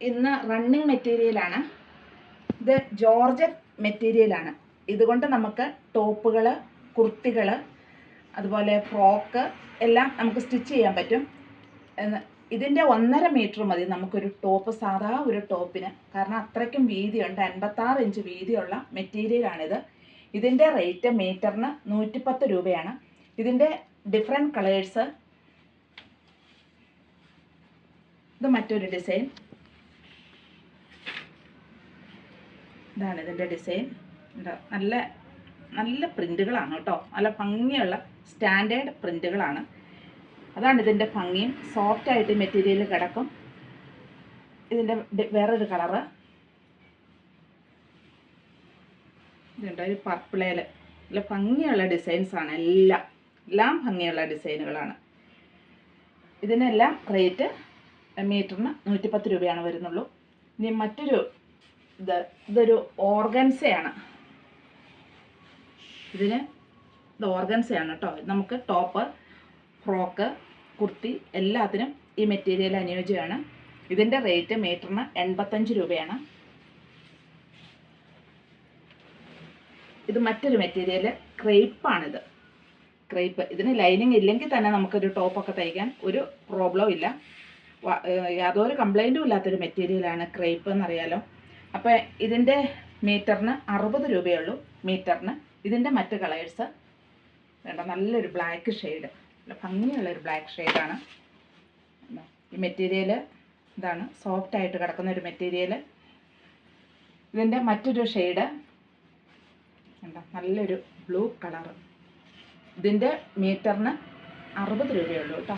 ഇന്ന് റണ്ണിങ് മെറ്റീരിയലാണ്. ഇത് ജോർജറ്റ് മെറ്റീരിയലാണ്. ഇതുകൊണ്ട് നമുക്ക് ടോപ്പുകൾ, കുർത്തികൾ, അതുപോലെ ഫ്രോക്ക് എല്ലാം നമുക്ക് സ്റ്റിച്ച് ചെയ്യാൻ പറ്റും. ഇതിൻ്റെ 1.5 മീറ്റർ മതി നമുക്കൊരു ടോപ്പ്, സാധാ ഒരു ടോപ്പിന്. കാരണം അത്രയ്ക്കും വീതിയുണ്ട്, 56 ഇഞ്ച് വീതിയുള്ള മെറ്റീരിയലാണിത്. ഇതിൻ്റെ റേറ്റ് മീറ്ററിന് 110 രൂപയാണ്. ഇതിൻ്റെ ഡിഫറെൻറ്റ് കളേഴ്സ്. ഇത് മറ്റൊരു ഡിസൈൻ. ഇതാണ് ഇതിൻ്റെ ഡിസൈൻ. നല്ല നല്ല പ്രിൻ്റുകളാണ് കേട്ടോ, നല്ല ഭംഗിയുള്ള സ്റ്റാൻഡേർഡ് പ്രിൻ്റുകളാണ്. അതാണ് ഇതിൻ്റെ ഭംഗിയും. സോഫ്റ്റായിട്ട് മെറ്റീരിയൽ കിടക്കും. ഇതിൻ്റെ വേറൊരു കളറ് ഇതുണ്ട്, ഒരു പർപ്പിളേൽ. നല്ല ഭംഗിയുള്ള ഡിസൈൻസാണ്. എല്ലാം ഭംഗിയുള്ള ഡിസൈനുകളാണ്. ഇതിനെല്ലാം റേറ്റ് മീറ്ററിന് 110 രൂപയാണ് വരുന്നുള്ളൂ. ഇനി മറ്റൊരു ഇതൊരു ഓർഗൻസയാണ്. ഇത് ഓർഗൻസയാണ് കേട്ടോ. നമുക്ക് ടോപ്പ്, ഫ്രോക്ക്, കുർത്തി എല്ലാത്തിനും ഈ മെറ്റീരിയൽ അനുയോജ്യമാണ്. ഇതിൻ്റെ റേറ്റ് മീറ്ററിന് 85 രൂപയാണ്. ഇത് മറ്റൊരു മെറ്റീരിയൽ, ക്രേപ്പാണിത്. ക്രേപ്പ്. ഇതിന് ലൈനിങ് ഇല്ലെങ്കിൽ തന്നെ നമുക്കൊരു ടോപ്പൊക്കെ തയ്ക്കാൻ ഒരു പ്രോബ്ലം ഇല്ല. യാതൊരു കംപ്ലൈൻറ്റും ഇല്ലാത്തൊരു മെറ്റീരിയലാണ് ക്രേപ്പ് എന്നറിയാലോ. അപ്പോൾ ഇതിൻ്റെ മീറ്ററിന് 60 രൂപയുള്ളൂ മീറ്ററിന്. ഇതിൻ്റെ മറ്റ് കളേഴ്സ് വേണ്ട, നല്ലൊരു ബ്ലാക്ക് ഷെയ്ഡ്, നല്ല ഭംഗിയുള്ളൊരു ബ്ലാക്ക് ഷെയ്ഡാണ്. ഈ മെറ്റീരിയൽ ഇതാണ്, സോഫ്റ്റായിട്ട് കിടക്കുന്ന ഒരു മെറ്റീരിയൽ. ഇതിൻ്റെ മറ്റൊരു ഷെയ്ഡ് എന്താ, നല്ലൊരു ബ്ലൂ കളറ്. ഇതിൻ്റെ മീറ്ററിന് 60 രൂപയുള്ളൂ കേട്ടോ.